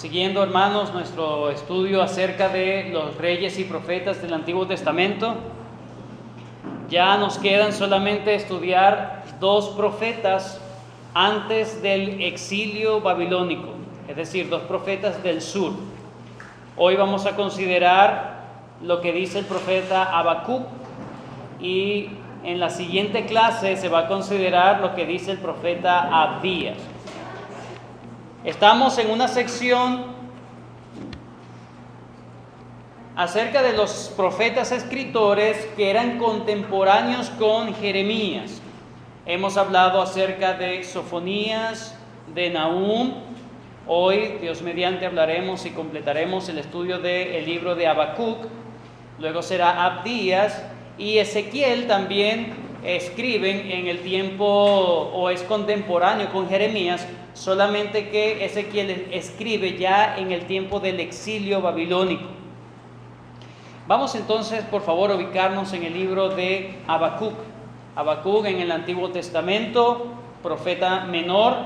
Siguiendo, hermanos, nuestro estudio acerca de los reyes y profetas del Antiguo Testamento, ya nos quedan solamente estudiar 2 profetas antes del exilio babilónico, es decir, 2 profetas del sur. Hoy vamos a considerar lo que dice el profeta Habacuc y en la siguiente clase se va a considerar lo que dice el profeta Abdías. Estamos en una sección acerca de los profetas escritores que eran contemporáneos con Jeremías. Hemos hablado acerca de Sofonías, de Nahum. Hoy, Dios mediante, hablaremos y completaremos el estudio del libro de Habacuc. Luego será Abdías y Ezequiel también escriben en el tiempo o es contemporáneo con Jeremías, solamente que Ezequiel escribe ya en el tiempo del exilio babilónico. Vamos entonces, por favor, a ubicarnos en el libro de Habacuc. Habacuc en el Antiguo Testamento, profeta menor.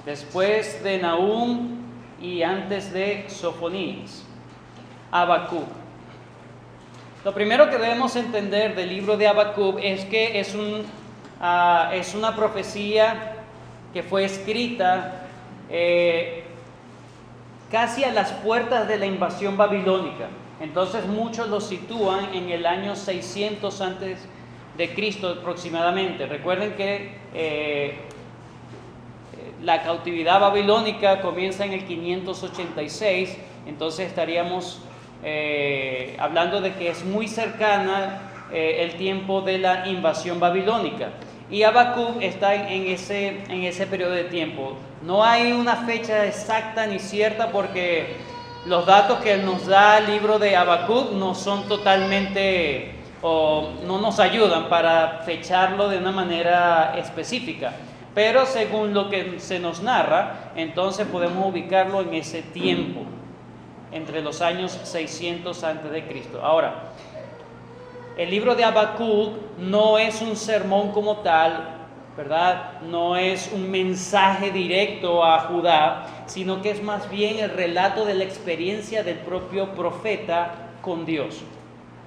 Después de Nahum y antes de Sofonías. Habacuc. Lo primero que debemos entender del libro de Habacuc es que es una profecía que fue escrita casi a las puertas de la invasión babilónica. Entonces muchos lo sitúan en el año 600 antes de Cristo aproximadamente. Recuerden que la cautividad babilónica comienza en el 586, entonces estaríamos hablando de que es muy cercana el tiempo de la invasión babilónica. Y Habacuc está en ese periodo de tiempo. No hay una fecha exacta ni cierta porque los datos que nos da el libro de Habacuc no son totalmente o no nos ayudan para fecharlo de una manera específica. Pero según lo que se nos narra, entonces podemos ubicarlo en ese tiempo, entre los años 600 a.C. Ahora, el libro de Habacuc no es un sermón como tal, ¿verdad? No es un mensaje directo a Judá, sino que es más bien el relato de la experiencia del propio profeta con Dios.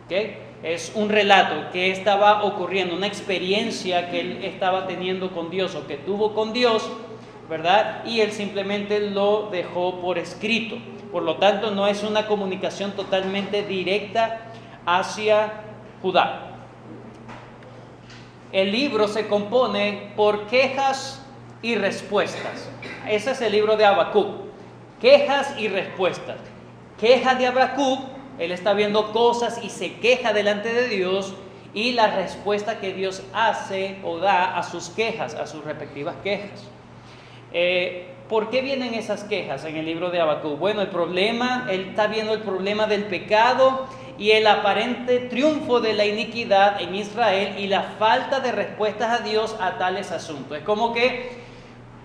¿Okay? Es un relato que estaba ocurriendo, una experiencia que él estaba teniendo con Dios o que tuvo con Dios, ¿verdad? Y él simplemente lo dejó por escrito. Por lo tanto, no es una comunicación totalmente directa hacia Judá. El libro se compone por quejas y respuestas. Ese es el libro de Habacuc. Quejas y respuestas. Quejas de Habacuc. Él está viendo cosas y se queja delante de Dios, y la respuesta que Dios hace o da a sus quejas, a sus respectivas quejas. ¿Por qué vienen esas quejas en el libro de Habacuc? Bueno, él está viendo el problema del pecado y el aparente triunfo de la iniquidad en Israel y la falta de respuestas a Dios a tales asuntos. Es como que,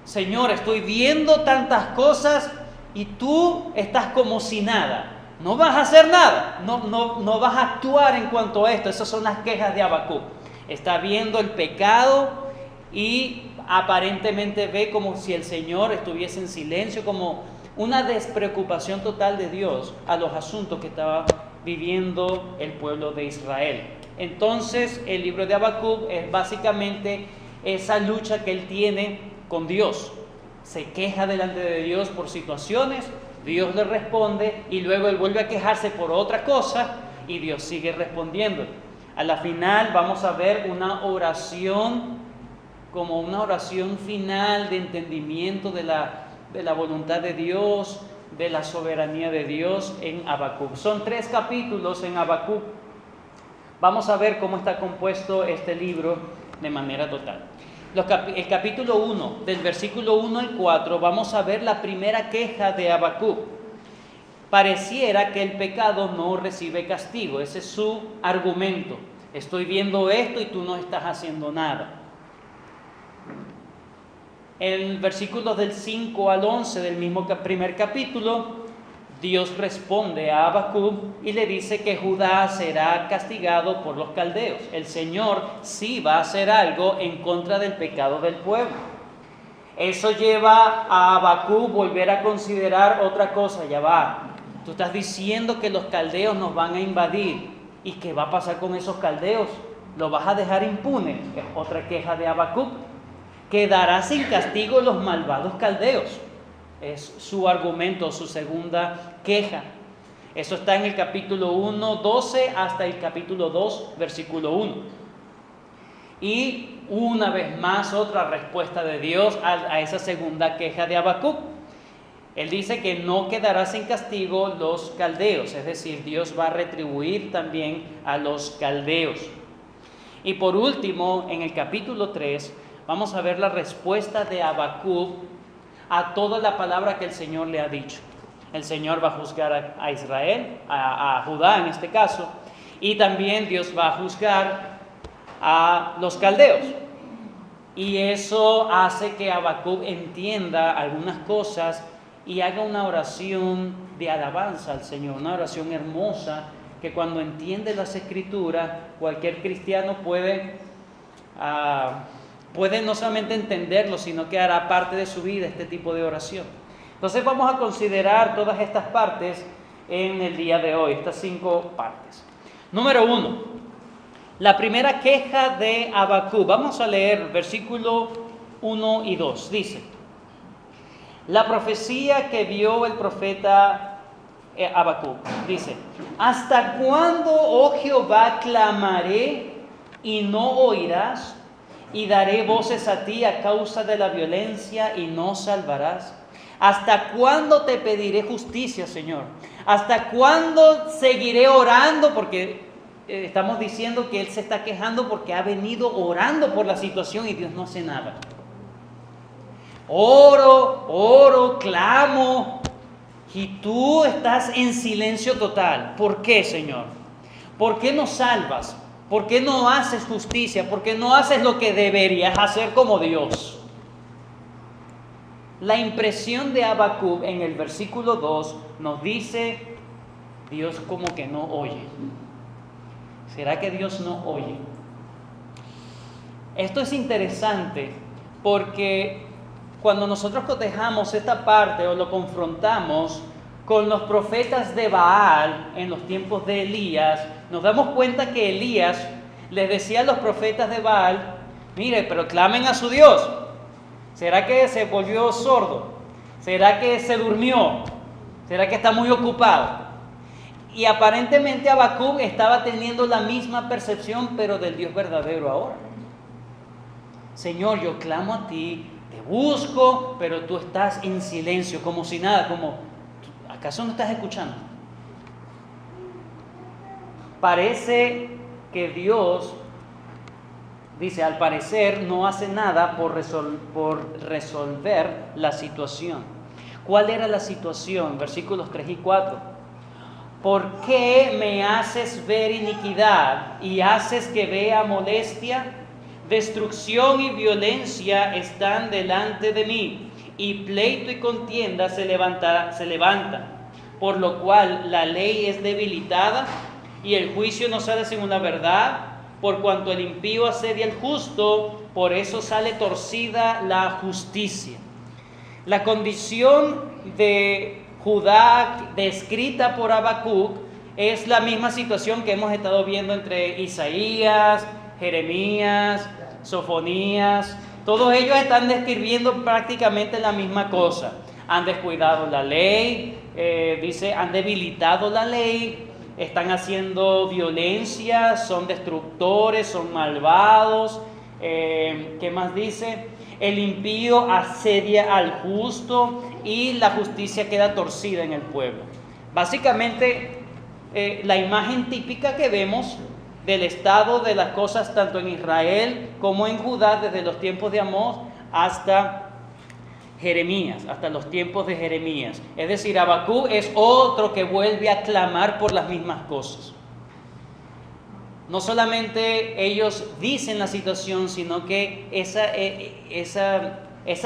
Señor, estoy viendo tantas cosas y tú estás como si nada. No vas a hacer nada, no vas a actuar en cuanto a esto. Esas son las quejas de Habacuc. Está viendo el pecado y aparentemente ve como si el Señor estuviese en silencio, como una despreocupación total de Dios a los asuntos que estaba viviendo el pueblo de Israel. Entonces, el libro de Habacuc es básicamente esa lucha que él tiene con Dios. Se queja delante de Dios por situaciones, Dios le responde y luego él vuelve a quejarse por otra cosa y Dios sigue respondiendo. A la final vamos a ver una oración como una oración final de entendimiento de la voluntad de Dios, de la soberanía de Dios en Habacuc. Son 3 capítulos en Habacuc. Vamos a ver cómo está compuesto este libro de manera total. El capítulo 1, del versículo 1 al 4, vamos a ver la primera queja de Habacuc. Pareciera que el pecado no recibe castigo. Ese es su argumento. Estoy viendo esto y tú no estás haciendo nada. En versículos del 5 al 11 del mismo primer capítulo, Dios responde a Habacuc y le dice que Judá será castigado por los caldeos. El Señor sí va a hacer algo en contra del pecado del pueblo. Eso lleva a Habacuc volver a considerar otra cosa. Ya va, tú estás diciendo que los caldeos nos van a invadir. ¿Y qué va a pasar con esos caldeos? ¿Los vas a dejar impune? Es otra queja de Habacuc. Quedará sin castigo los malvados caldeos. Es su argumento, su segunda queja. Eso está en el capítulo 1, 12 hasta el capítulo 2, versículo 1. Y una vez más otra respuesta de Dios a esa segunda queja de Habacuc. Él dice que no quedará sin castigo los caldeos, es decir, Dios va a retribuir también a los caldeos. Y por último, en el capítulo 3, vamos a ver la respuesta de Habacuc a toda la palabra que el Señor le ha dicho. El Señor va a juzgar a Israel, a Judá en este caso, y también Dios va a juzgar a los caldeos. Y eso hace que Habacuc entienda algunas cosas y haga una oración de alabanza al Señor, una oración hermosa que cuando entiende las Escrituras, cualquier cristiano puede no solamente entenderlo, sino que hará parte de su vida este tipo de oración. Entonces vamos a considerar todas estas partes en el día de hoy, estas 5 partes. Número 1, la primera queja de Habacuc. Vamos a leer versículo 1 y 2. Dice: la profecía que vio el profeta Habacuc, dice: ¿hasta cuándo, oh Jehová, clamaré y no oirás? Y daré voces a ti a causa de la violencia y no salvarás. ¿Hasta cuándo te pediré justicia, Señor? ¿Hasta cuándo seguiré orando? Porque estamos diciendo que él se está quejando porque ha venido orando por la situación y Dios no hace nada. Oro, clamo, y tú estás en silencio total. ¿Por qué, Señor? ¿Por qué no salvas? ¿Por qué no haces justicia? ¿Por qué no haces lo que deberías hacer como Dios? La impresión de Habacuc en el versículo 2 nos dice: Dios como que no oye. ¿Será que Dios no oye? Esto es interesante porque cuando nosotros cotejamos esta parte o lo confrontamos con los profetas de Baal en los tiempos de Elías, nos damos cuenta que Elías les decía a los profetas de Baal: mire, pero clamen a su Dios. ¿Será que se volvió sordo? ¿Será que se durmió? ¿Será que está muy ocupado? Y aparentemente Habacuc estaba teniendo la misma percepción, pero del Dios verdadero ahora. Señor, yo clamo a ti, te busco, pero tú estás en silencio, como si nada, como, ¿acaso no estás escuchando? Parece que Dios, dice, al parecer no hace nada por resolver la situación. ¿Cuál era la situación? Versículos 3 y 4. ¿Por qué me haces ver iniquidad y haces que vea molestia? Destrucción y violencia están delante de mí, y pleito y contienda se levantan, por lo cual la ley es debilitada y el juicio no sale según la verdad. Por cuanto el impío asedia al justo, por eso sale torcida la justicia. La condición de Judá descrita por Habacuc es la misma situación que hemos estado viendo entre Isaías, Jeremías, Sofonías. Todos ellos están describiendo prácticamente la misma cosa. Han descuidado la ley, han debilitado la ley, están haciendo violencia, son destructores, son malvados. ¿Qué más dice? El impío asedia al justo y la justicia queda torcida en el pueblo. Básicamente, la imagen típica que vemos del estado de las cosas tanto en Israel como en Judá desde los tiempos de Amós hasta Jeremías, hasta los tiempos de Jeremías. Es decir, Habacuc es otro que vuelve a clamar por las mismas cosas. No solamente ellos dicen la situación, sino que esa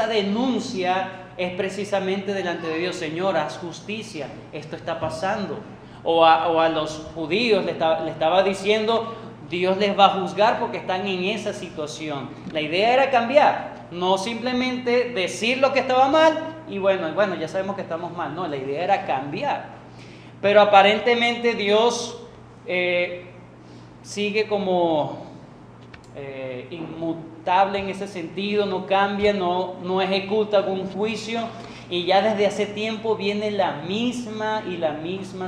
denuncia es precisamente delante de Dios: Señor, haz justicia, esto está pasando. O a los judíos le estaba diciendo: Dios les va a juzgar porque están en esa situación. La idea era cambiar, no simplemente decir lo que estaba mal y bueno, ya sabemos que estamos mal. No, la idea era cambiar. Pero aparentemente Dios sigue como inmutable en ese sentido, no cambia, no ejecuta algún juicio, y ya desde hace tiempo viene la misma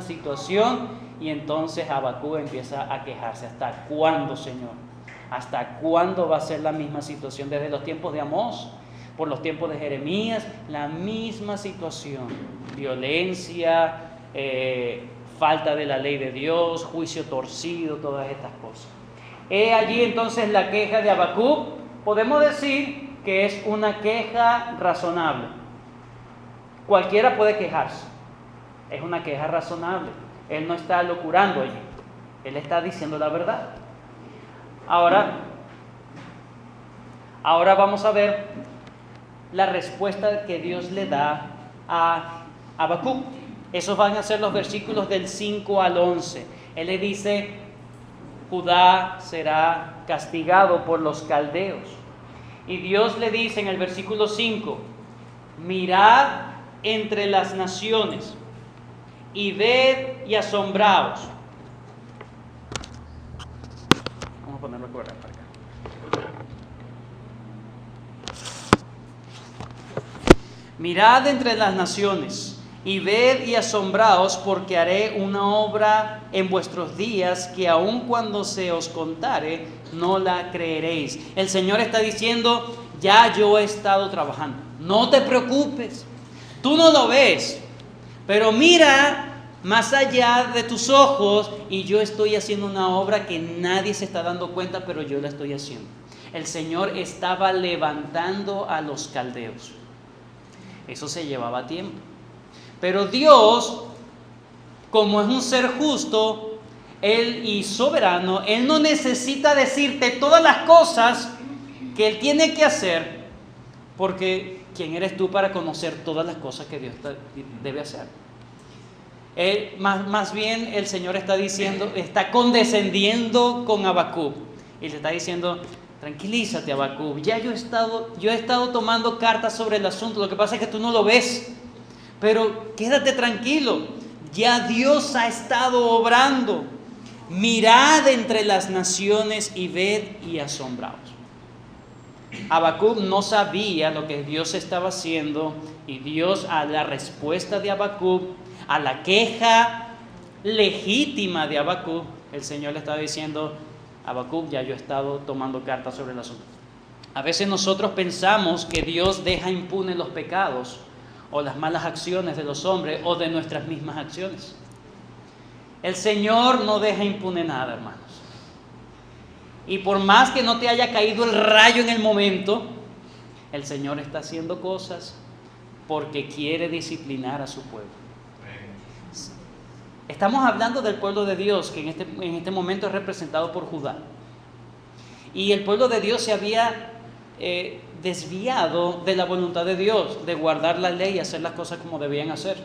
situación, y entonces Habacuc empieza a quejarse: ¿hasta cuándo, Señor? ¿Hasta cuándo va a ser la misma situación? Desde los tiempos de Amós, por los tiempos de Jeremías, la misma situación: violencia, falta de la ley de Dios, juicio torcido, todas estas cosas. He allí entonces la queja de Habacuc. Podemos decir que es una queja razonable. Cualquiera puede quejarse. Es una queja razonable. Él no está locurando allí. Él está diciendo la verdad. Ahora vamos a ver la respuesta que Dios le da a Habacuc. Esos van a ser los versículos del 5 al 11. Él le dice: Judá será castigado por los caldeos. Y Dios le dice en el versículo 5: mirad entre las naciones y ved y asombraos. Vamos a ponerlo por acá. Mirad entre las naciones y ved y asombraos, porque haré una obra en vuestros días que aun cuando se os contare, no la creeréis. El Señor está diciendo: ya yo he estado trabajando, no te preocupes, tú no lo ves, pero mira más allá de tus ojos, y yo estoy haciendo una obra que nadie se está dando cuenta, pero yo la estoy haciendo. El Señor estaba levantando a los caldeos. Eso se llevaba tiempo. Pero Dios, como es un ser justo y soberano, Él no necesita decirte todas las cosas que Él tiene que hacer, porque ¿quién eres tú para conocer todas las cosas que Dios debe hacer? Más bien el Señor está condescendiendo con Habacuc y le está diciendo: tranquilízate, Habacuc, ya yo he estado tomando cartas sobre el asunto, lo que pasa es que tú no lo ves. Pero quédate tranquilo, ya Dios ha estado obrando. Mirad entre las naciones y ved y asombraos. Habacuc no sabía lo que Dios estaba haciendo, y Dios, a la respuesta de Habacuc, a la queja legítima de Habacuc, el Señor le estaba diciendo: Habacuc, ya yo he estado tomando cartas sobre el asunto. A veces nosotros pensamos que Dios deja impunes los pecados o las malas acciones de los hombres o de nuestras mismas acciones. El Señor no deja impune nada, hermanos. Y por más que no te haya caído el rayo en el momento, el Señor está haciendo cosas porque quiere disciplinar a su pueblo. Estamos hablando del pueblo de Dios, que en este momento es representado por Judá. Y el pueblo de Dios se había desviado de la voluntad de Dios, de guardar la ley y hacer las cosas como debían hacer.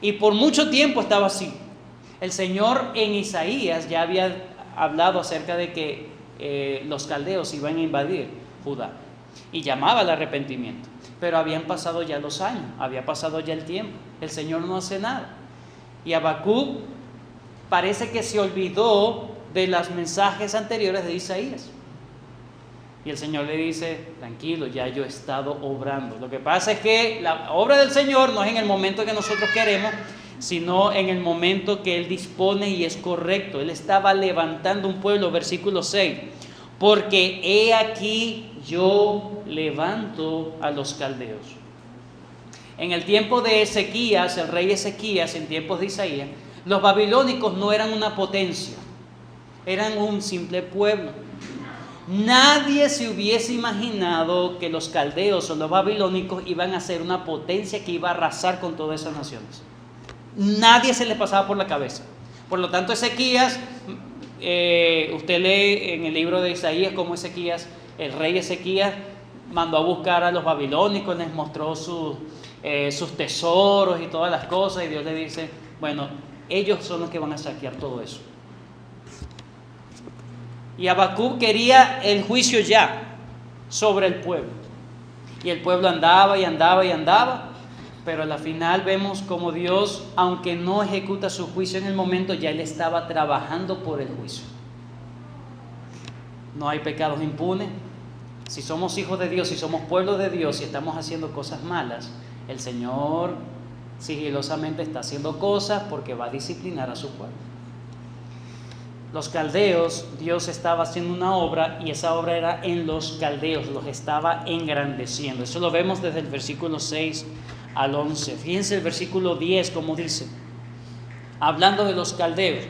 Y por mucho tiempo estaba así. El Señor en Isaías ya había hablado acerca de que los caldeos iban a invadir Judá y llamaba al arrepentimiento. Pero habían pasado ya los años, había pasado ya el tiempo. El Señor no hace nada. Y Habacuc parece que se olvidó de los mensajes anteriores de Isaías. Y el Señor le dice: tranquilo, ya yo he estado obrando. Lo que pasa es que la obra del Señor no es en el momento que nosotros queremos, sino en el momento que Él dispone y es correcto. Él estaba levantando un pueblo, versículo 6. Porque he aquí yo levanto a los caldeos. En el tiempo de Ezequías, el rey Ezequías, en tiempos de Isaías, los babilónicos no eran una potencia, eran un simple pueblo. Nadie se hubiese imaginado que los caldeos o los babilónicos iban a ser una potencia que iba a arrasar con todas esas naciones. Nadie se les pasaba por la cabeza. Por lo tanto, Ezequías, usted lee en el libro de Isaías cómo Ezequías, el rey Ezequías, mandó a buscar a los babilónicos, les mostró sus tesoros y todas las cosas, y Dios le dice, bueno, ellos son los que van a saquear todo eso. Y Habacuc quería el juicio ya sobre el pueblo. Y el pueblo andaba y andaba y andaba, pero a la final vemos como Dios, aunque no ejecuta su juicio en el momento, ya Él estaba trabajando por el juicio. No hay pecados impunes. Si somos hijos de Dios, si somos pueblo de Dios, si estamos haciendo cosas malas, el Señor sigilosamente está haciendo cosas porque va a disciplinar a su pueblo. Los caldeos, Dios estaba haciendo una obra y esa obra era en los caldeos, los estaba engrandeciendo. Eso lo vemos desde el versículo 6 al 11. Fíjense el versículo 10 como dice, hablando de los caldeos,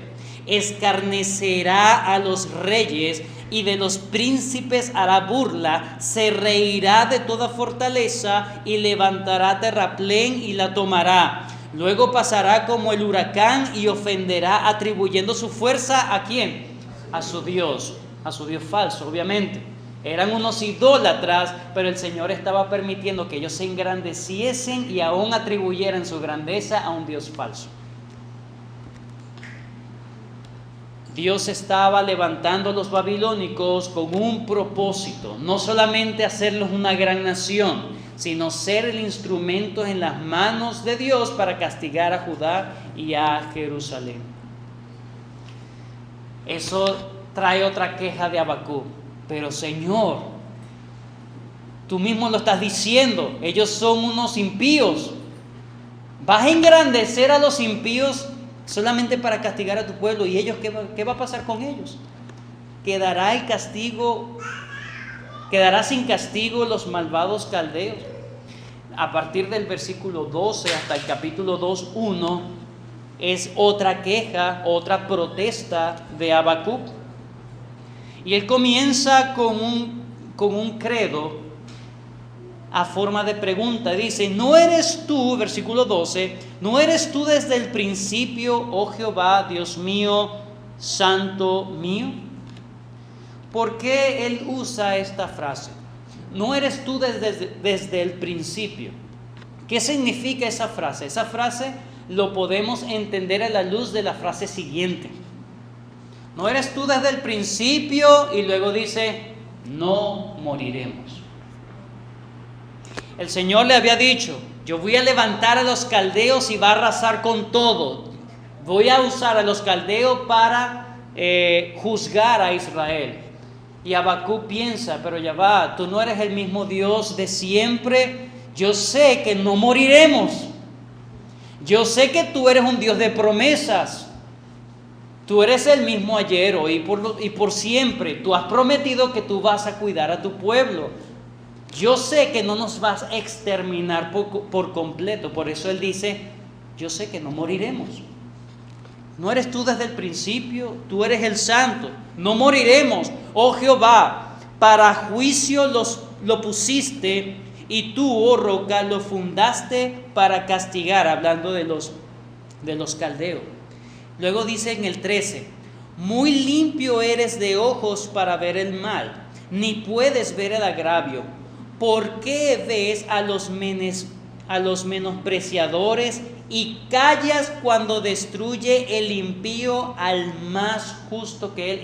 escarnecerá a los reyes y de los príncipes hará burla, se reirá de toda fortaleza y levantará terraplén y la tomará. Luego pasará como el huracán y ofenderá atribuyendo su fuerza ¿a quién? A su Dios falso, obviamente. Eran unos idólatras, pero el Señor estaba permitiendo que ellos se engrandeciesen y aún atribuyeran su grandeza a un Dios falso. Dios estaba levantando a los babilónicos con un propósito, no solamente hacerlos una gran nación, sino ser el instrumento en las manos de Dios para castigar a Judá y a Jerusalén. Eso trae otra queja de Habacuc. Pero Señor, tú mismo lo estás diciendo, ellos son unos impíos. ¿Vas a engrandecer a los impíos solamente para castigar a tu pueblo? ¿Y ellos qué va a pasar con ellos? ¿Quedará sin castigo los malvados caldeos? A partir del versículo 12 hasta el capítulo 2:1 es otra queja, otra protesta de Habacuc. Y él comienza con un credo a forma de pregunta. Dice, ¿no eres tú, versículo 12, no eres tú desde el principio, oh Jehová, Dios mío, santo mío? ¿Por qué él usa esta frase? No eres tú desde el principio. ¿Qué significa esa frase? Esa frase lo podemos entender a la luz de la frase siguiente. No eres tú desde el principio, y luego dice, no moriremos. El Señor le había dicho, yo voy a levantar a los caldeos y va a arrasar con todo. Voy a usar a los caldeos para juzgar a Israel. Y Habacuc piensa, pero ya va, tú no eres el mismo Dios de siempre. Yo sé que no moriremos. Yo sé que tú eres un Dios de promesas. Tú eres el mismo ayer, hoy y por siempre. Tú has prometido que tú vas a cuidar a tu pueblo. Yo sé que no nos vas a exterminar por completo. Por eso él dice, yo sé que no moriremos. No eres tú desde el principio, tú eres el santo. No moriremos, oh Jehová, para juicio lo pusiste, y tú, oh roca, lo fundaste para castigar, hablando de los caldeos. Luego dice en el 13, muy limpio eres de ojos para ver el mal, ni puedes ver el agravio. ¿Por qué ves a los menospreciadores y callas cuando destruye el impío al más justo que él?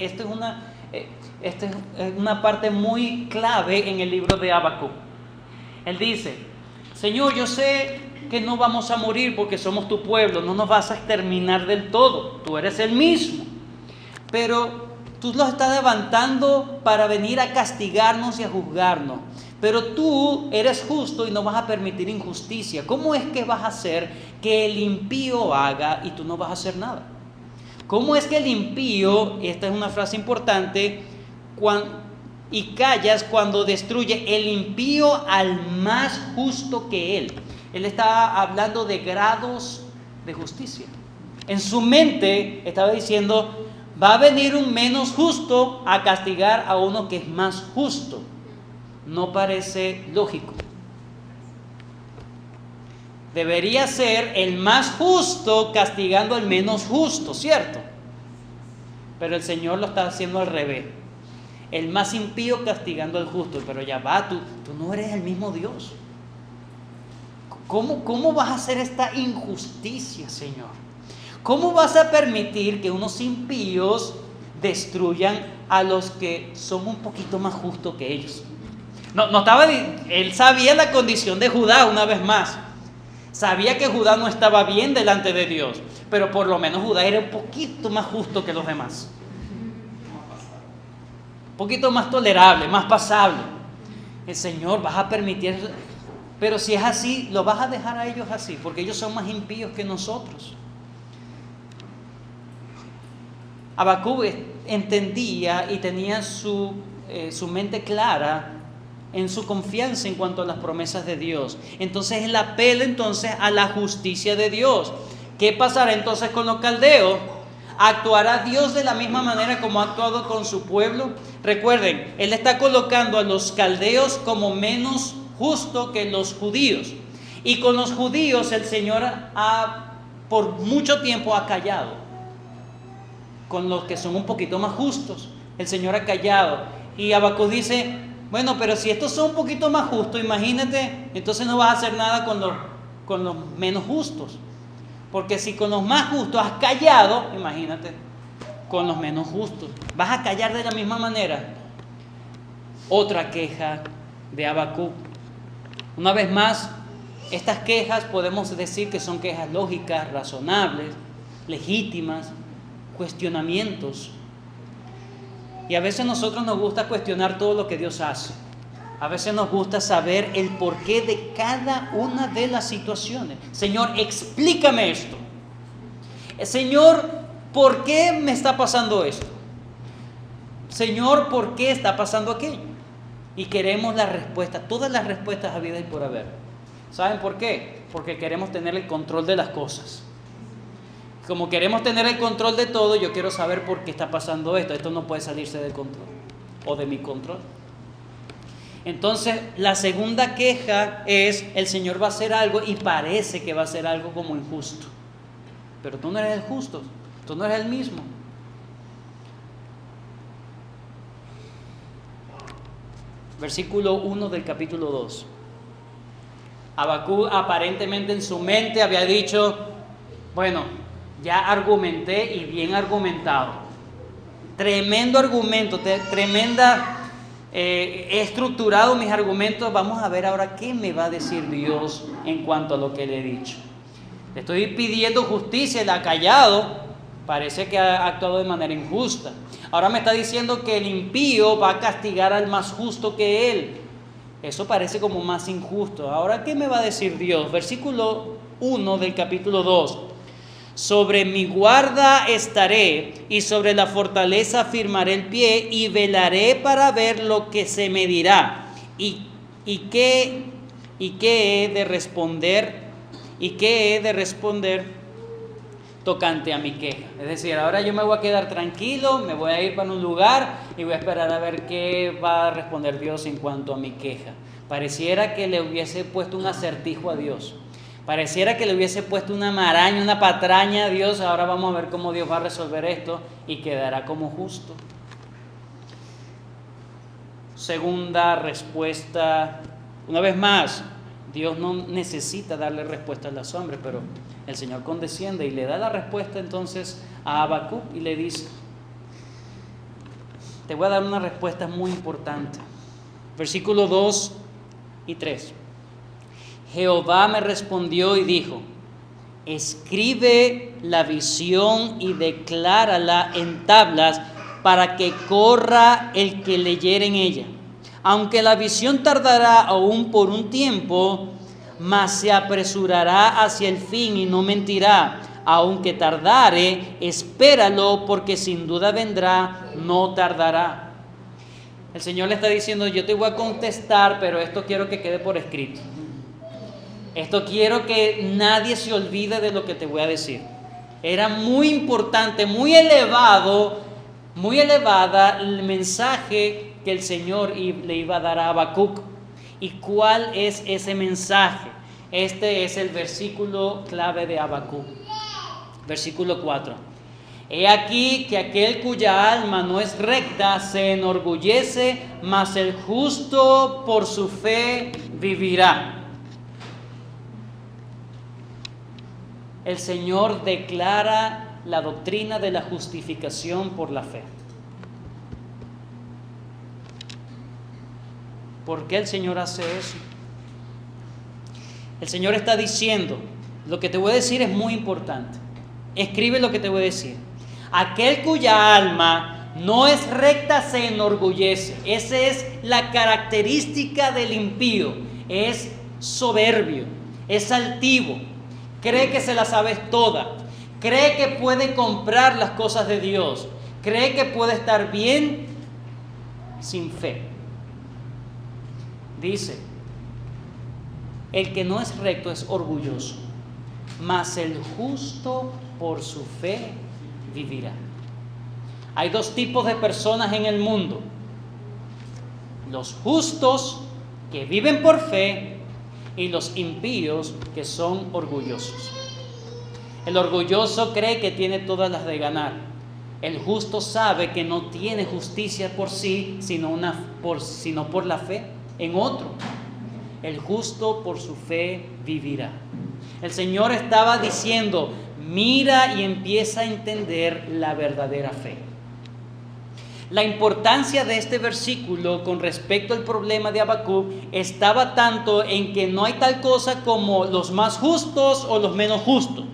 Esta es una parte muy clave en el libro de Habacuc. Él dice, Señor, yo sé que no vamos a morir porque somos tu pueblo, no nos vas a exterminar del todo, tú eres el mismo, pero tú los estás levantando para venir a castigarnos y a juzgarnos, pero tú eres justo y no vas a permitir injusticia. ¿Cómo es que vas a hacer que el impío haga y tú no vas a hacer nada? ¿Cómo es que el impío, esta es una frase importante, y callas cuando destruye el impío al más justo que él? Él estaba hablando de grados de justicia. En su mente estaba diciendo, va a venir un menos justo a castigar a uno que es más justo. No parece lógico. Debería ser el más justo castigando al menos justo, ¿cierto? Pero el Señor lo está haciendo al revés. el más impío castigando al justo, pero ya va, tú no eres el mismo Dios. ¿Cómo vas a hacer esta injusticia, Señor? ¿Cómo vas a permitir que unos impíos destruyan a los que son un poquito más justos que ellos? Él sabía la condición de Judá una vez más. Sabía que Judá no estaba bien delante de Dios, pero por lo menos Judá era un poquito más justo que los demás. Un poquito más tolerable, más pasable. El Señor, vas a permitir, pero si es así, lo vas a dejar a ellos así, porque ellos son más impíos que nosotros. Habacuc entendía y tenía su mente clara en su confianza en cuanto a las promesas de Dios. Entonces él apela a la justicia de Dios. ¿Qué pasará entonces con los caldeos? ¿Actuará Dios de la misma manera como ha actuado con su pueblo? Recuerden, él está colocando a los caldeos como menos justo que los judíos. Y con los judíos el Señor por mucho tiempo ha callado. Con los que son un poquito más justos, el Señor ha callado. Y Habacuc dice, bueno, pero si estos son un poquito más justos, imagínate, entonces no vas a hacer nada con los menos justos. Porque si con los más justos has callado, imagínate, con los menos justos. ¿Vas a callar de la misma manera? Otra queja de Habacuc. Una vez más, estas quejas podemos decir que son quejas lógicas, razonables, legítimas, cuestionamientos. Y a veces a nosotros nos gusta cuestionar todo lo que Dios hace. A veces nos gusta saber el porqué de cada una de las situaciones. Señor, explícame esto. Señor, ¿por qué me está pasando esto? Señor, ¿por qué está pasando aquello? Y queremos la respuesta, todas las respuestas habidas y por haber. ¿Saben por qué? Porque queremos tener el control de las cosas. Como queremos tener el control de todo, yo quiero saber por qué está pasando esto. Esto no puede salirse del control o de mi control. Entonces, la segunda queja es, el Señor va a hacer algo y parece que va a hacer algo como injusto. Pero tú no eres el justo, tú no eres el mismo. Versículo 1 del capítulo 2. Habacuc aparentemente en su mente había dicho, bueno, ya argumenté y bien argumentado. Tremendo argumento, he estructurado mis argumentos. Vamos a ver ahora qué me va a decir Dios en cuanto a lo que le he dicho. Le estoy pidiendo justicia, él ha callado. Parece que ha actuado de manera injusta. Ahora me está diciendo que el impío va a castigar al más justo que él. Eso parece como más injusto. Ahora, ¿qué me va a decir Dios? Versículo 1 del capítulo 2. Sobre mi guarda estaré y sobre la fortaleza firmaré el pie y velaré para ver lo que se me dirá y qué he de responder tocante a mi queja. Es decir, ahora yo me voy a quedar tranquilo, me voy a ir para un lugar y voy a esperar a ver qué va a responder Dios en cuanto a mi queja. Pareciera que le hubiese puesto un acertijo a Dios. Pareciera que le hubiese puesto una maraña, una patraña a Dios. Ahora vamos a ver cómo Dios va a resolver esto y quedará como justo. Segunda respuesta. Una vez más, Dios no necesita darle respuesta a los hombres, pero el Señor condesciende y le da la respuesta entonces a Habacuc y le dice, te voy a dar una respuesta muy importante. Versículos 2 y 3. Jehová me respondió y dijo, escribe la visión y declárala en tablas para que corra el que leyere en ella. Aunque la visión tardará aún por un tiempo, mas se apresurará hacia el fin y no mentirá. Aunque tardare, espéralo, porque sin duda vendrá, no tardará. El Señor le está diciendo, yo te voy a contestar, pero esto quiero que quede por escrito. Esto quiero que nadie se olvide de lo que te voy a decir. Era muy importante, muy elevada el mensaje que el Señor le iba a dar a Habacuc. ¿Y cuál es ese mensaje? Este es el versículo clave de Habacuc. Versículo 4. He aquí que aquel cuya alma no es recta se enorgullece, mas el justo por su fe vivirá. El Señor declara la doctrina de la justificación por la fe. ¿Por qué el Señor hace eso? El Señor está diciendo, lo que te voy a decir es muy importante. Escribe lo que te voy a decir. Aquel cuya alma no es recta se enorgullece. Esa es la característica del impío. Es soberbio, es altivo, cree que se la sabe toda, cree que puede comprar las cosas de Dios, cree que puede estar bien sin fe. Dice, el que no es recto es orgulloso, mas el justo por su fe vivirá. Hay dos tipos de personas en el mundo: los justos que viven por fe y los impíos que son orgullosos. El orgulloso cree que tiene todas las de ganar. El justo sabe que no tiene justicia por sí, sino por la fe en otro. El justo por su fe vivirá. El Señor estaba diciendo, mira y empieza a entender la verdadera fe. La importancia de este versículo con respecto al problema de Habacuc estaba tanto en que no hay tal cosa como los más justos o los menos justos.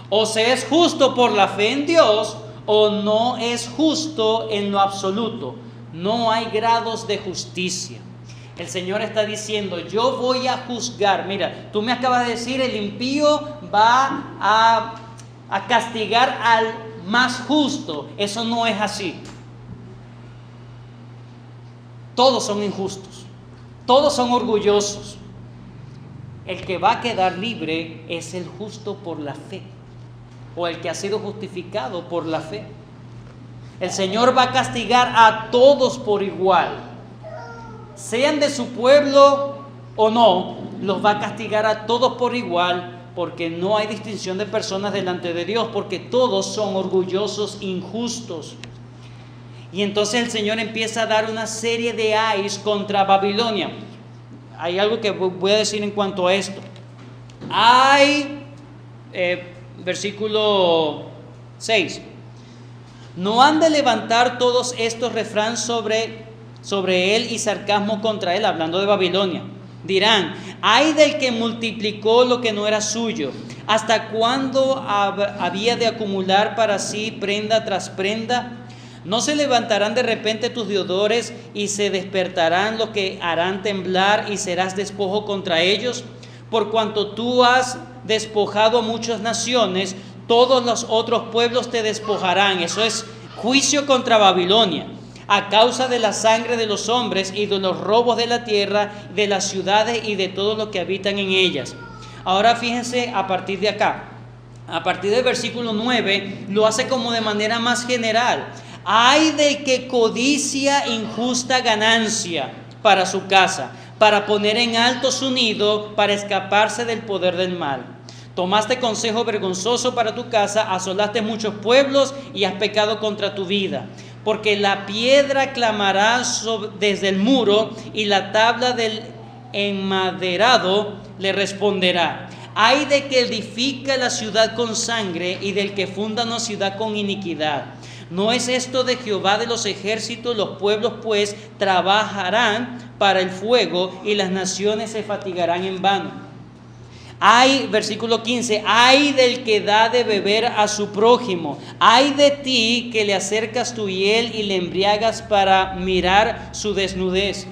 O se es justo por la fe en Dios o no es justo en lo absoluto. No hay grados de justicia. El Señor está diciendo, yo voy a juzgar. Mira, tú me acabas de decir, el impío va a castigar al más justo. Eso no es así. Todos son injustos, todos son orgullosos. El que va a quedar libre es el justo por la fe, o el que ha sido justificado por la fe. El Señor va a castigar a todos por igual, sean de su pueblo o no, los va a castigar a todos por igual, porque no hay distinción de personas delante de Dios, porque todos son orgullosos, injustos. Y entonces el Señor empieza a dar una serie de ayes contra Babilonia. Hay algo que voy a decir en cuanto a esto. Versículo 6. No han de levantar todos estos refranes sobre él y sarcasmo contra él, hablando de Babilonia. Dirán, ay del que multiplicó lo que no era suyo. ¿Hasta cuándo había de acumular para sí prenda tras prenda? ¿No se levantarán de repente tus deudores y se despertarán los que harán temblar y serás despojo contra ellos? Por cuanto tú has despojado a muchas naciones, todos los otros pueblos te despojarán. Eso es juicio contra Babilonia, a causa de la sangre de los hombres y de los robos de la tierra, de las ciudades y de todos los que habitan en ellas. Ahora fíjense a partir de acá. A partir del versículo 9 lo hace como de manera más general. Ay del que codicia injusta ganancia para su casa, para poner en alto su nido, para escaparse del poder del mal. Tomaste consejo vergonzoso para tu casa, asolaste muchos pueblos y has pecado contra tu vida. Porque la piedra clamará desde el muro y la tabla del enmaderado le responderá. Ay de que edifica la ciudad con sangre y del que funda una ciudad con iniquidad. ¿No es esto de Jehová de los ejércitos? Los pueblos pues trabajarán para el fuego y las naciones se fatigarán en vano. Ay, versículo 15, ay del que da de beber a su prójimo. Ay de ti que le acercas tu hiel y le embriagas para mirar su desnudez.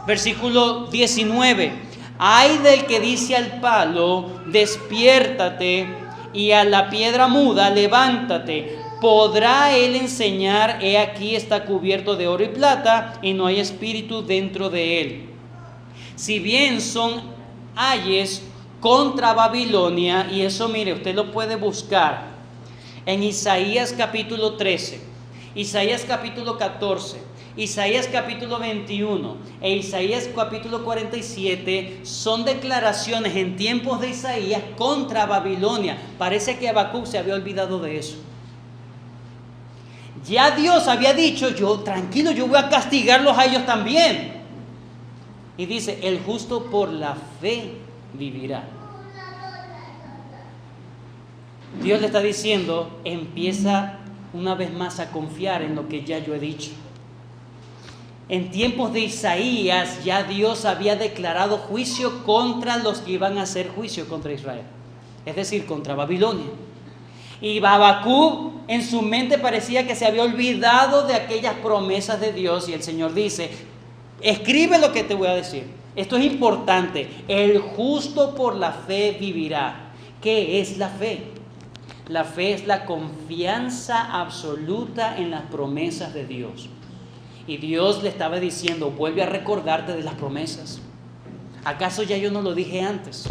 Versículo 19, ay del que dice al palo, despiértate, y a la piedra muda, levántate. ¿Podrá él enseñar? He aquí está cubierto de oro y plata, y no hay espíritu dentro de él. Si bien son ayes contra Babilonia, y eso mire, usted lo puede buscar en Isaías capítulo 13, Isaías capítulo 14, Isaías capítulo 21 e Isaías capítulo 47, son declaraciones en tiempos de Isaías contra Babilonia. Parece que Habacuc se había olvidado de eso. Ya Dios había dicho, tranquilo, yo voy a castigarlos a ellos también. Y dice, el justo por la fe vivirá. Dios le está diciendo, empieza una vez más a confiar en lo que ya yo he dicho. En tiempos de Isaías ya Dios había declarado juicio contra los que iban a hacer juicio contra Israel, es decir, contra Babilonia. Y Habacuc en su mente parecía que se había olvidado de aquellas promesas de Dios, y el Señor dice, escribe lo que te voy a decir. Esto es importante. El justo por la fe vivirá. ¿Qué es la fe? La fe es la confianza absoluta en las promesas de Dios. Y Dios le estaba diciendo, vuelve a recordarte de las promesas. ¿Acaso ya yo no lo dije antes?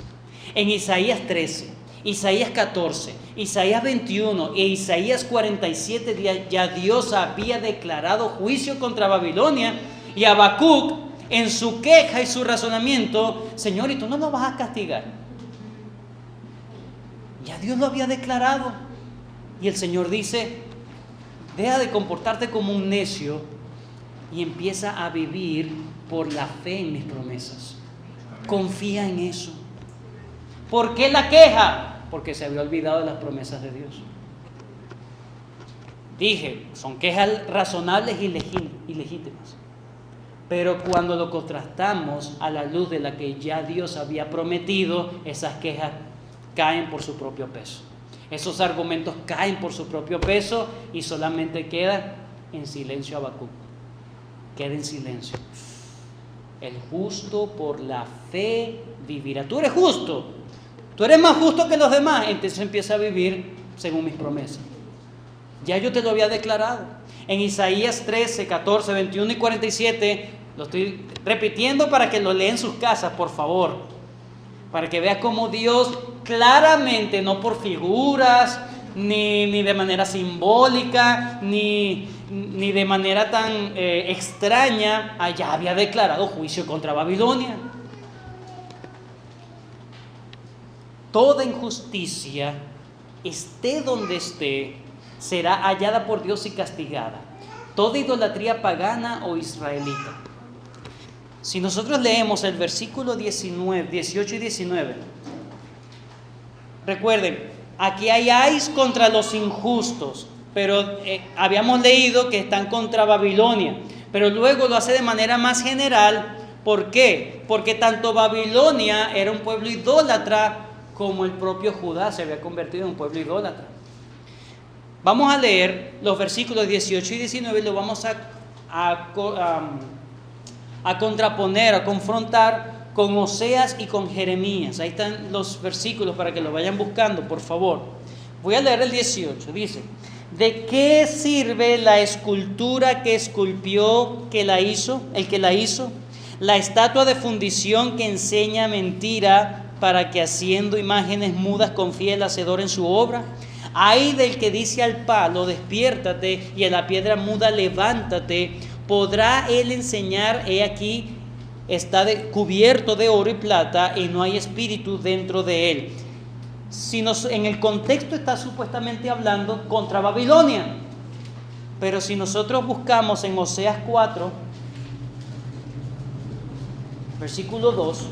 En Isaías 13, Isaías 14, Isaías 21 e Isaías 47 ya Dios había declarado juicio contra Babilonia, y Habacuc en su queja y su razonamiento, Señor, ¿y tú no lo vas a castigar? Ya Dios lo había declarado. Y el Señor dice, deja de comportarte como un necio y empieza a vivir por la fe en mis promesas. Confía en eso. ¿Por qué la queja? Porque se había olvidado de las promesas de Dios. Dije, son quejas razonables y legítimas. Pero cuando lo contrastamos a la luz de la que ya Dios había prometido, esas quejas caen por su propio peso. Esos argumentos caen por su propio peso y solamente queda en silencio Habacuc. Queda en silencio. El justo por la fe vivirá. Tú eres justo. Tú eres más justo que los demás. Entonces empieza a vivir según mis promesas. Ya yo te lo había declarado. En Isaías 13, 14, 21 y 47, lo estoy repitiendo para que lo lean en sus casas, por favor. Para que veas cómo Dios claramente, no por figuras, ni de manera simbólica, ni de manera tan extraña, allá había declarado juicio contra Babilonia. Toda injusticia, esté donde esté, será hallada por Dios y castigada. Toda idolatría pagana o israelita. Si nosotros leemos el versículo 18 y 19, recuerden, aquí hay contra los injustos, pero habíamos leído que están contra Babilonia, pero luego lo hace de manera más general. ¿Por qué? Porque tanto Babilonia era un pueblo idólatra como el propio Judá se había convertido en un pueblo idólatra. Vamos a leer los versículos 18 y 19 y lo vamos a contraponer, a confrontar con Oseas y con Jeremías. Ahí están los versículos para que lo vayan buscando, por favor. Voy a leer el 18, dice: ¿de qué sirve la escultura que esculpió el que la hizo? La estatua de fundición que enseña mentira para que haciendo imágenes mudas confíe el hacedor en su obra. Ay del que dice al palo, despiértate, y a la piedra muda, levántate. ¿Podrá él enseñar? He aquí, está cubierto de oro y plata, y no hay espíritu dentro de él. En el contexto está supuestamente hablando contra Babilonia. Pero si nosotros buscamos en Oseas 4, versículo 2,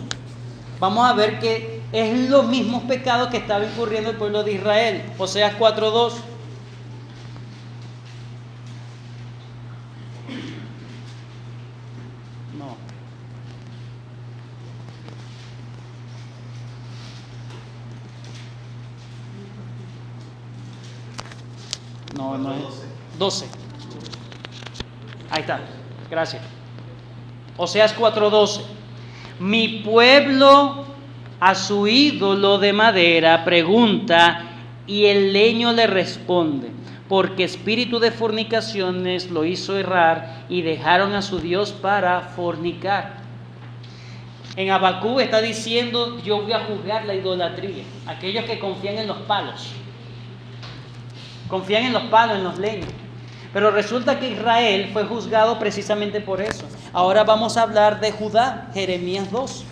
vamos a ver que es los mismos pecados que estaba incurriendo el pueblo de Israel. Oseas 4:2. No es 12. Ahí está, gracias. Oseas 4:12. Mi pueblo a su ídolo de madera pregunta, y el leño le responde, porque espíritu de fornicaciones lo hizo errar, y dejaron a su Dios para fornicar. En Habacuc está diciendo: yo voy a juzgar la idolatría, aquellos que confían en los palos. Confían en los palos, en los leños. Pero resulta que Israel fue juzgado precisamente por eso. Ahora vamos a hablar de Judá, Jeremías 2.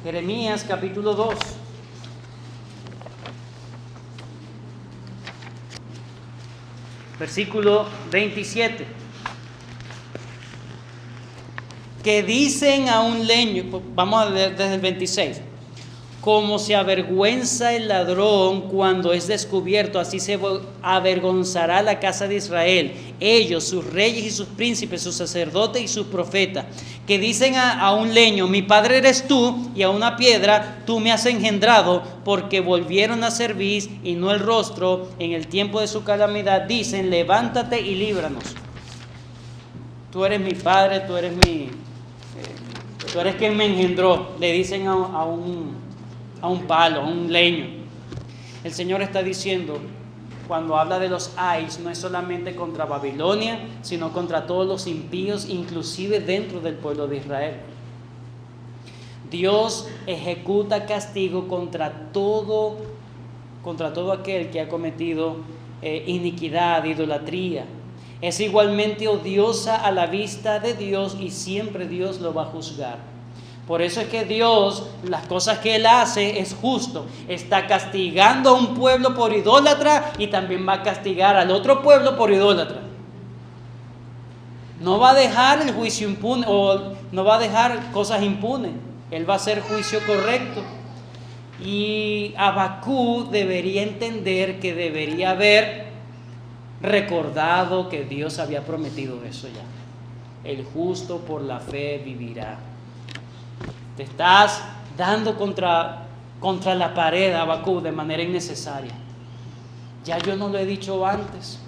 Jeremías capítulo 2. versículo 27. Que dicen a un leño, vamos a leer desde el 26. Como se avergüenza el ladrón cuando es descubierto, así se avergonzará la casa de Israel, ellos, sus reyes y sus príncipes, sus sacerdotes y sus profetas. Que dicen a un leño, mi padre eres tú, y a una piedra, tú me has engendrado, porque volvieron a servir y no el rostro en el tiempo de su calamidad. Dicen, levántate y líbranos. Tú eres mi padre, tú eres quien me engendró. Le dicen a un palo, a un leño. El Señor está diciendo, cuando habla de los ayes, no es solamente contra Babilonia, sino contra todos los impíos, inclusive dentro del pueblo de Israel. Dios ejecuta castigo contra todo aquel que ha cometido iniquidad, idolatría. Es igualmente odiosa a la vista de Dios y siempre Dios lo va a juzgar. Por eso es que Dios, las cosas que Él hace es justo. Está castigando a un pueblo por idólatra y también va a castigar al otro pueblo por idólatra. No va a dejar el juicio impune o no va a dejar cosas impunes. Él va a hacer juicio correcto. Y Habacuc debería entender que debería haber recordado que Dios había prometido eso ya. El justo por la fe vivirá. Te estás dando contra la pared, Habacuc, de manera innecesaria. Ya yo no lo he dicho antes.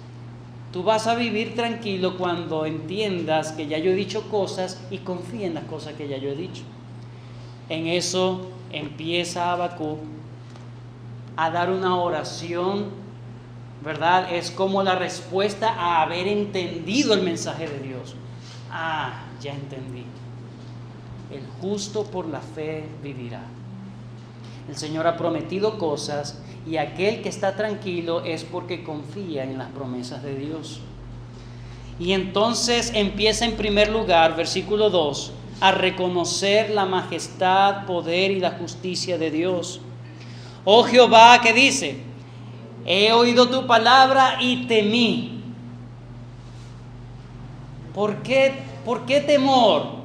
Tú vas a vivir tranquilo cuando entiendas que ya yo he dicho cosas y confía en las cosas que ya yo he dicho. En eso empieza Habacuc a dar una oración, ¿verdad? Es como la respuesta a haber entendido el mensaje de Dios. Ya entendí. El justo por la fe vivirá. El Señor ha prometido cosas y aquel que está tranquilo es porque confía en las promesas de Dios. Y entonces empieza en primer lugar, versículo 2, a reconocer la majestad, poder y la justicia de Dios. Oh Jehová, ¿qué dice? He oído tu palabra y temí. ¿Por qué temor?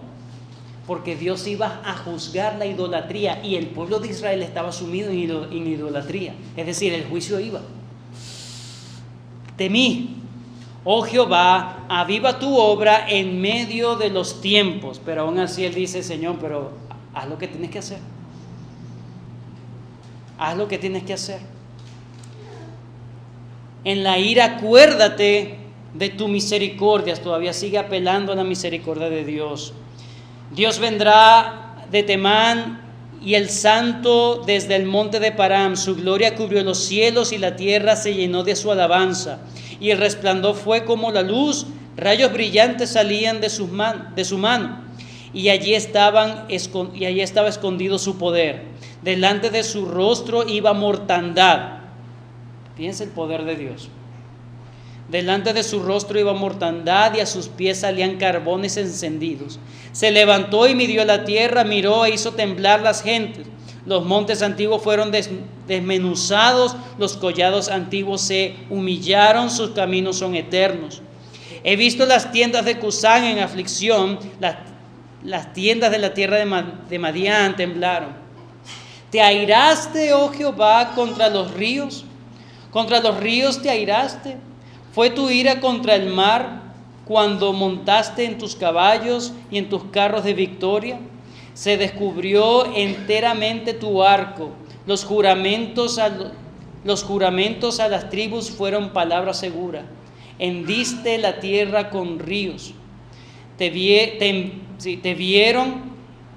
Porque Dios iba a juzgar la idolatría y el pueblo de Israel estaba sumido en idolatría. Es decir, el juicio iba. Temí. Oh Jehová, aviva tu obra en medio de los tiempos. Pero aún así él dice, Señor, pero haz lo que tienes que hacer. Haz lo que tienes que hacer. En la ira acuérdate de tu misericordia. Todavía sigue apelando a la misericordia de Dios. Dios vendrá de Temán y el santo desde el monte de Param. Su gloria cubrió los cielos y la tierra se llenó de su alabanza. Y el resplandor fue como la luz, rayos brillantes salían de su mano. Y allí estaba escondido su poder. Delante de su rostro iba mortandad. Fíjense el poder de Dios. Delante de su rostro iba mortandad y a sus pies salían carbones encendidos. Se levantó y midió la tierra, miró e hizo temblar las gentes. Los montes antiguos fueron desmenuzados, los collados antiguos se humillaron, sus caminos son eternos. He visto las tiendas de Cusán en aflicción, las tiendas de la tierra de Madián temblaron. ¿Te airaste, oh Jehová, contra los ríos? ¿Contra los ríos te airaste? ¿Fue tu ira contra el mar cuando montaste en tus caballos y en tus carros de victoria? Se descubrió enteramente tu arco. Los juramentos a las tribus fueron palabra segura. Hendiste la tierra con ríos. Te vieron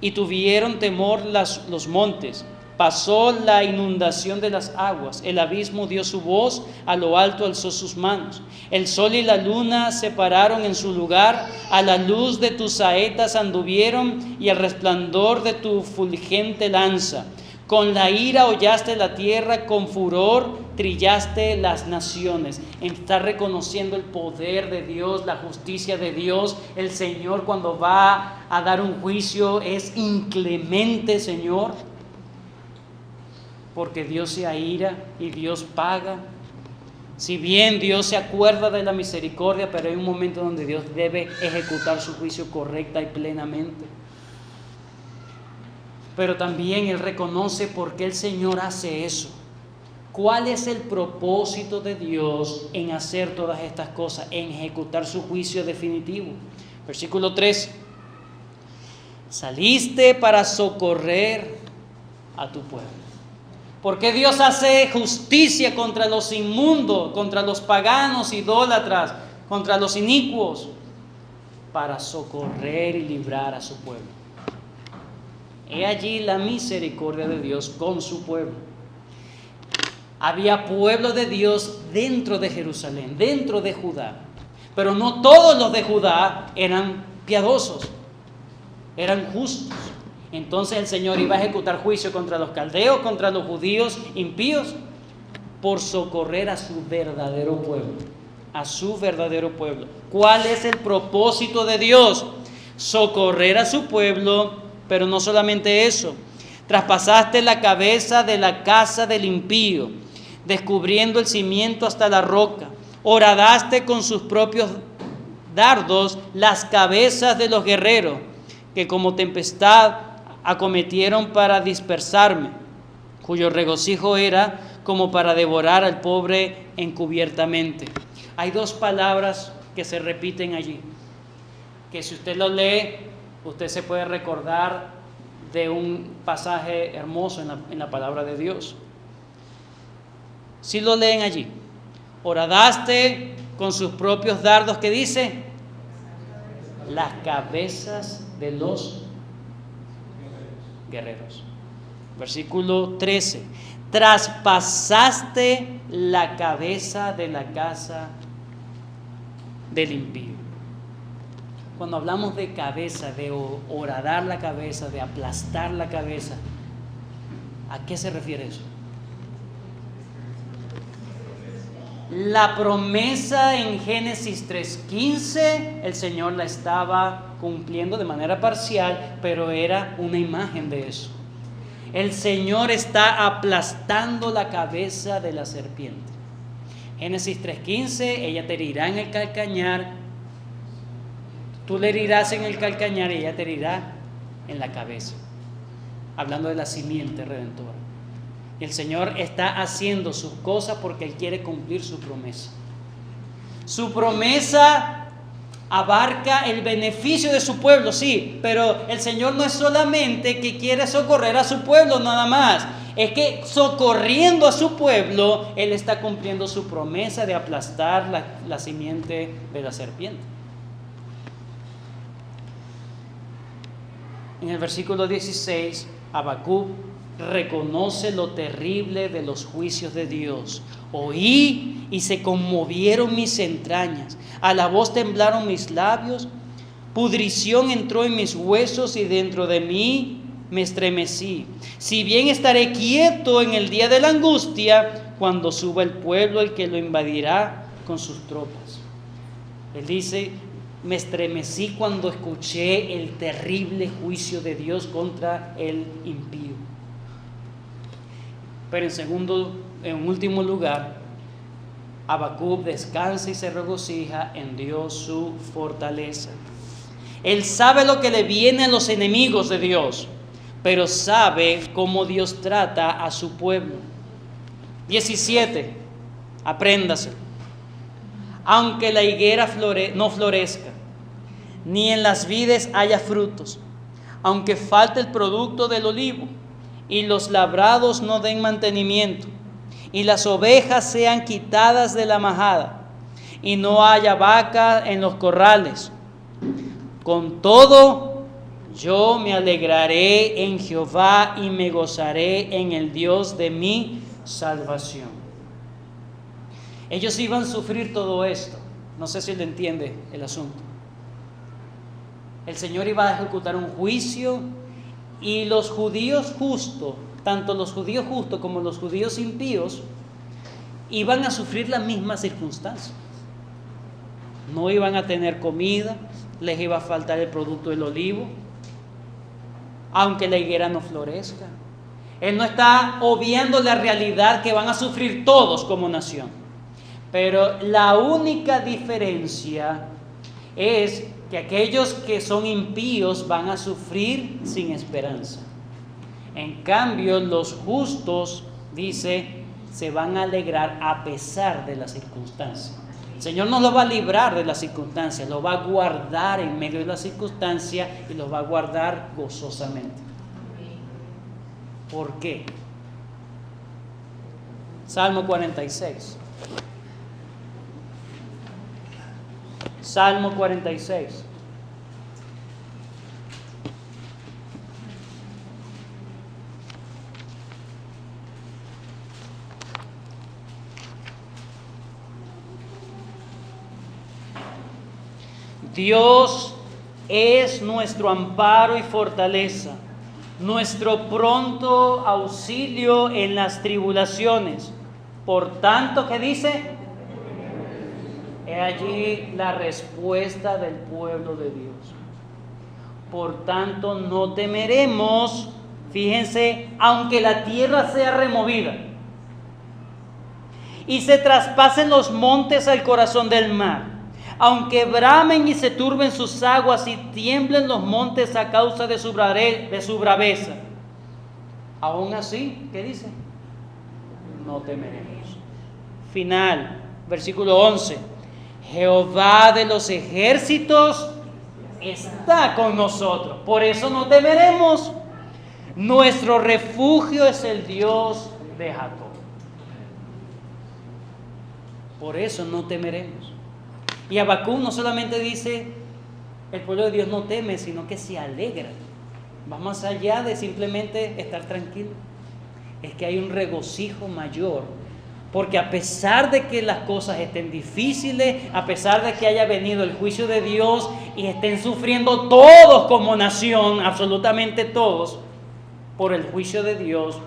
y tuvieron temor los montes. Pasó la inundación de las aguas, el abismo dio su voz, a lo alto alzó sus manos. El sol y la luna se pararon en su lugar, a la luz de tus saetas anduvieron y al resplandor de tu fulgente lanza. Con la ira hollaste la tierra, con furor trillaste las naciones. Está reconociendo el poder de Dios, la justicia de Dios. El Señor cuando va a dar un juicio es inclemente, Señor. Porque Dios se aira y Dios paga. Si bien Dios se acuerda de la misericordia, pero hay un momento donde Dios debe ejecutar su juicio correcta y plenamente. Pero también Él reconoce por qué el Señor hace eso. ¿Cuál es el propósito de Dios en hacer todas estas cosas, en ejecutar su juicio definitivo? Versículo 3. Saliste para socorrer a tu pueblo. ¿Por qué Dios hace justicia contra los inmundos, contra los paganos, idólatras, contra los inicuos? Para socorrer y librar a su pueblo. He allí la misericordia de Dios con su pueblo. Había pueblo de Dios dentro de Jerusalén, dentro de Judá. Pero no todos los de Judá eran piadosos, eran justos. Entonces el Señor iba a ejecutar juicio contra los caldeos, contra los judíos impíos, por socorrer a su verdadero pueblo. A su verdadero pueblo. ¿Cuál es el propósito de Dios? Socorrer a su pueblo, pero no solamente eso. Traspasaste la cabeza de la casa del impío, descubriendo el cimiento hasta la roca. Horadaste con sus propios dardos las cabezas de los guerreros, que como tempestad acometieron para dispersarme, cuyo regocijo era como para devorar al pobre encubiertamente. Hay dos palabras que se repiten allí, que si usted lo lee, usted se puede recordar de un pasaje hermoso en la palabra de Dios. Si lo leen allí, horadaste con sus propios dardos, ¿qué dice? Las cabezas de los guerreros. Versículo 13. Traspasaste la cabeza de la casa del impío. Cuando hablamos de cabeza, de horadar la cabeza, de aplastar la cabeza, ¿a qué se refiere eso? La promesa en Génesis 3:15, el Señor la estaba cumpliendo de manera parcial, pero era una imagen de eso. El Señor está aplastando la cabeza de la serpiente. Génesis 3:15, ella te herirá en el calcañar, tú le herirás en el calcañar y ella te herirá en la cabeza. Hablando de la simiente redentora. Y el Señor está haciendo sus cosas porque Él quiere cumplir su promesa. Su promesa abarca el beneficio de su pueblo, sí, pero el Señor no es solamente que quiere socorrer a su pueblo nada más. Es que socorriendo a su pueblo, Él está cumpliendo su promesa de aplastar la simiente de la serpiente. En el versículo 16, Habacuc reconoce lo terrible de los juicios de Dios. Oí y se conmovieron mis entrañas, a la voz temblaron mis labios, pudrición entró en mis huesos y dentro de mí me estremecí. Si bien estaré quieto en el día de la angustia, cuando suba el pueblo el que lo invadirá con sus tropas. Él dice, me estremecí cuando escuché el terrible juicio de Dios contra el impío. Pero en último lugar, Habacuc descansa y se regocija en Dios su fortaleza. Él sabe lo que le viene a los enemigos de Dios, pero sabe cómo Dios trata a su pueblo. 17, apréndase. Aunque la higuera no florezca, ni en las vides haya frutos, aunque falte el producto del olivo, y los labrados no den mantenimiento, y las ovejas sean quitadas de la majada, y no haya vaca en los corrales. Con todo, yo me alegraré en Jehová y me gozaré en el Dios de mi salvación. Ellos iban a sufrir todo esto. No sé si le entiende el asunto. El Señor iba a ejecutar un juicio y los judíos justos, tanto los judíos justos como los judíos impíos, iban a sufrir las mismas circunstancias. No iban a tener comida, les iba a faltar el producto del olivo, aunque la higuera no florezca. Él no está obviando la realidad que van a sufrir todos como nación. Pero la única diferencia es que aquellos que son impíos van a sufrir sin esperanza. En cambio, los justos, dice, se van a alegrar a pesar de las circunstancias. El Señor no los va a librar de las circunstancias, los va a guardar en medio de las circunstancias y los va a guardar gozosamente. ¿Por qué? Salmo 46. Salmo 46. Dios es nuestro amparo y fortaleza, nuestro pronto auxilio en las tribulaciones. Por tanto, ¿qué dice? He allí la respuesta del pueblo de Dios. Por tanto, no temeremos, fíjense, aunque la tierra sea removida y se traspasen los montes al corazón del mar, aunque bramen y se turben sus aguas y tiemblen los montes a causa de su braveza. Aún así, ¿qué dice? No temeremos. Final, versículo 11. Jehová de los ejércitos está con nosotros, por eso no temeremos. Nuestro refugio es el Dios de Jacob. Por eso no temeremos. Y Habacuc no solamente dice, el pueblo de Dios no teme, sino que se alegra. Va más allá de simplemente estar tranquilo. Es que hay un regocijo mayor. Porque a pesar de que las cosas estén difíciles, a pesar de que haya venido el juicio de Dios y estén sufriendo todos como nación, absolutamente todos, por el juicio de Dios,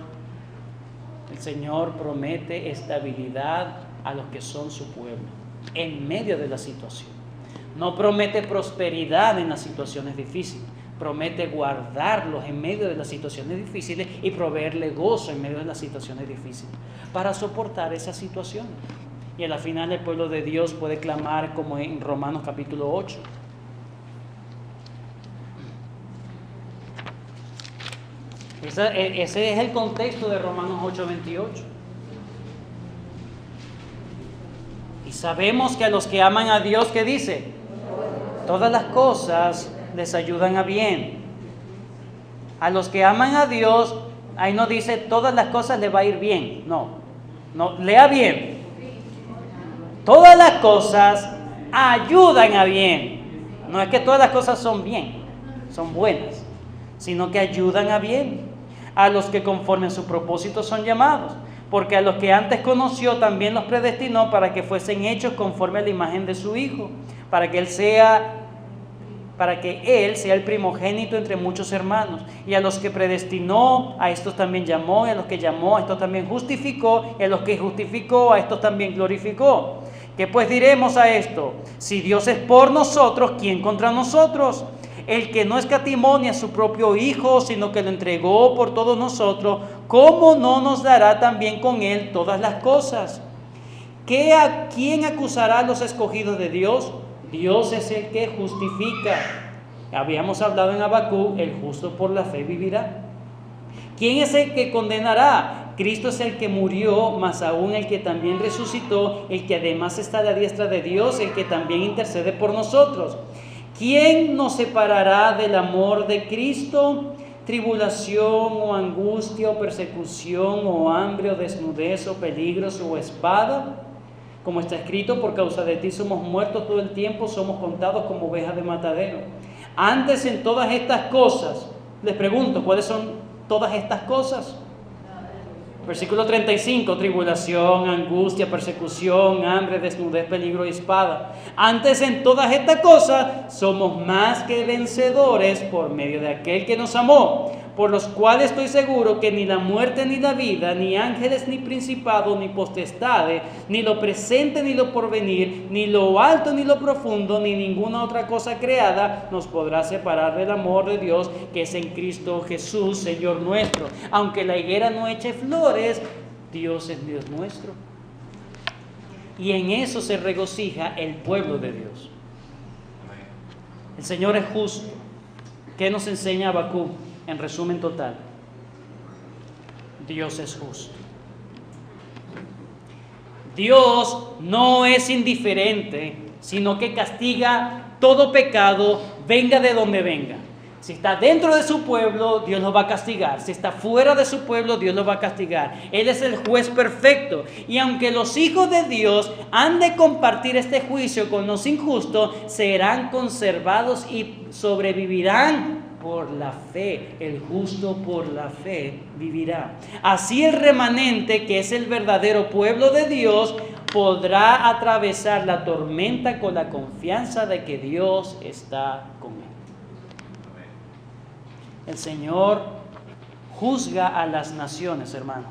el Señor promete estabilidad a los que son su pueblo, en medio de la situación. No promete prosperidad en las situaciones difíciles, promete guardarlos en medio de las situaciones difíciles y proveerle gozo en medio de las situaciones difíciles para soportar esas situaciones. Y a la final el pueblo de Dios puede clamar como en Romanos capítulo 8. Ese es el contexto de Romanos 8:28. Y sabemos que a los que aman a Dios, ¿qué dice? Todas las cosas les ayudan a bien. A los que aman a Dios, ahí no dice todas las cosas les va a ir bien. No, lea bien. Todas las cosas ayudan a bien. No es que todas las cosas son bien, son buenas, sino que ayudan a bien. A los que conforme a su propósito son llamados. Porque a los que antes conoció también los predestinó para que fuesen hechos conforme a la imagen de su Hijo, para que Él sea el primogénito entre muchos hermanos. Y a los que predestinó, a estos también llamó, y a los que llamó, a estos también justificó, y a los que justificó, a estos también glorificó. ¿Qué pues diremos a esto? Si Dios es por nosotros, ¿quién contra nosotros? El que no escatimó ni a su propio Hijo, sino que lo entregó por todos nosotros, ¿cómo no nos dará también con Él todas las cosas? ¿A quién acusará a los escogidos de Dios? Dios es el que justifica. Habíamos hablado en Habacuc, el justo por la fe vivirá. ¿Quién es el que condenará? Cristo es el que murió, más aún el que también resucitó, el que además está a la diestra de Dios, el que también intercede por nosotros. ¿Quién nos separará del amor de Cristo? Tribulación o angustia o persecución o hambre o desnudez o peligros o espada. Como está escrito, por causa de ti somos muertos todo el tiempo, somos contados como ovejas de matadero. Antes en todas estas cosas, les pregunto, ¿cuáles son todas estas cosas? Versículo 35, tribulación, angustia, persecución, hambre, desnudez, peligro y espada. Antes en todas estas cosas somos más que vencedores por medio de aquel que nos amó, por los cuales estoy seguro que ni la muerte ni la vida, ni ángeles ni principados, ni potestades, ni lo presente ni lo porvenir, ni lo alto ni lo profundo, ni ninguna otra cosa creada nos podrá separar del amor de Dios que es en Cristo Jesús, Señor nuestro. Aunque la higuera no eche flores, Dios es Dios nuestro. y en eso se regocija el pueblo de Dios. El Señor es justo. ¿Qué nos enseña Habacuc en resumen total? Dios es justo. Dios no es indiferente, sino que castiga todo pecado, venga de donde venga. Si está dentro de su pueblo, Dios lo va a castigar. Si está fuera de su pueblo, Dios lo va a castigar. Él es el juez perfecto. Y aunque los hijos de Dios han de compartir este juicio con los injustos, serán conservados y sobrevivirán por la fe. El justo por la fe vivirá. Así el remanente, que es el verdadero pueblo de Dios, podrá atravesar la tormenta con la confianza de que Dios está con él. El Señor juzga a las naciones, hermanos.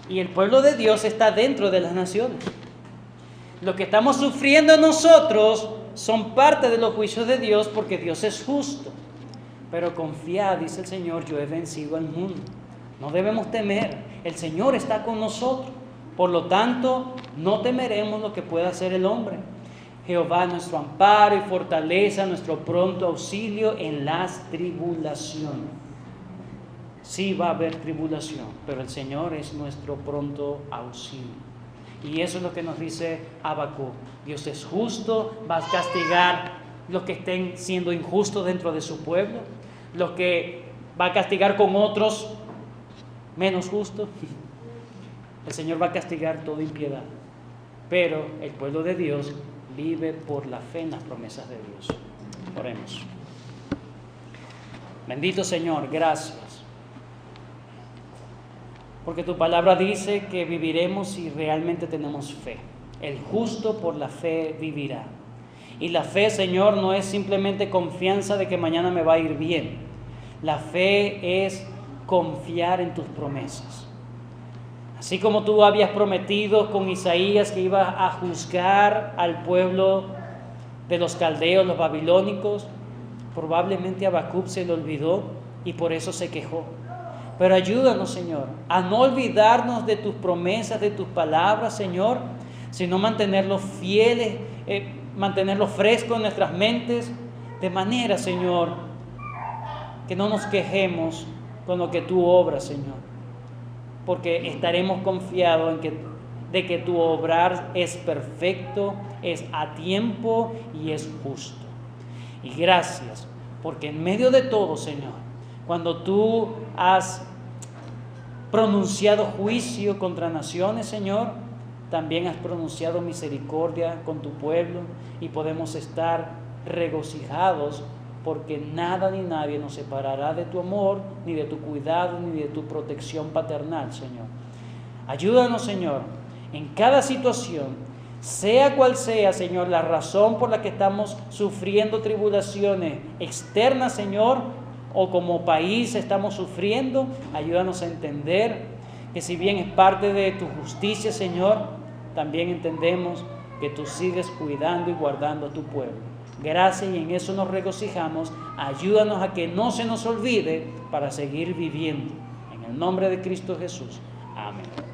Y el pueblo de Dios está dentro de las naciones. Lo que estamos sufriendo nosotros son parte de los juicios de Dios porque Dios es justo. Pero confiad, dice el Señor, yo he vencido al mundo. No debemos temer. El Señor está con nosotros. Por lo tanto, no temeremos lo que pueda hacer el hombre. Jehová nuestro amparo y fortaleza, nuestro pronto auxilio en las tribulaciones. Sí va a haber tribulación, pero el Señor es nuestro pronto auxilio. Y eso es lo que nos dice Habacuc. Dios es justo, va a castigar los que estén siendo injustos dentro de su pueblo, los que va a castigar con otros menos justos. El Señor va a castigar toda impiedad, pero el pueblo de Dios vive por la fe en las promesas de Dios. Oremos. Bendito Señor, gracias. Porque tu palabra dice que viviremos si realmente tenemos fe. El justo por la fe vivirá. Y la fe, Señor, no es simplemente confianza de que mañana me va a ir bien. La fe es confiar en tus promesas. Así como tú habías prometido con Isaías que ibas a juzgar al pueblo de los caldeos, los babilónicos, probablemente a Habacuc se le olvidó y por eso se quejó. Pero ayúdanos, Señor, a no olvidarnos de tus promesas, de tus palabras, Señor, sino mantenerlos fieles, mantenerlos frescos en nuestras mentes, de manera, Señor, que no nos quejemos con lo que tú obras, Señor. Porque estaremos confiados de que tu obrar es perfecto, es a tiempo y es justo. Y gracias, porque en medio de todo, Señor, cuando tú has pronunciado juicio contra naciones, Señor, también has pronunciado misericordia con tu pueblo y podemos estar regocijados porque nada ni nadie nos separará de tu amor, ni de tu cuidado, ni de tu protección paternal, Señor. Ayúdanos, Señor, en cada situación, sea cual sea, Señor, la razón por la que estamos sufriendo tribulaciones externas, Señor, o como país estamos sufriendo, ayúdanos a entender que si bien es parte de tu justicia, Señor, también entendemos que tú sigues cuidando y guardando a tu pueblo. Gracias, y en eso nos regocijamos. Ayúdanos a que no se nos olvide para seguir viviendo. En el nombre de Cristo Jesús. Amén.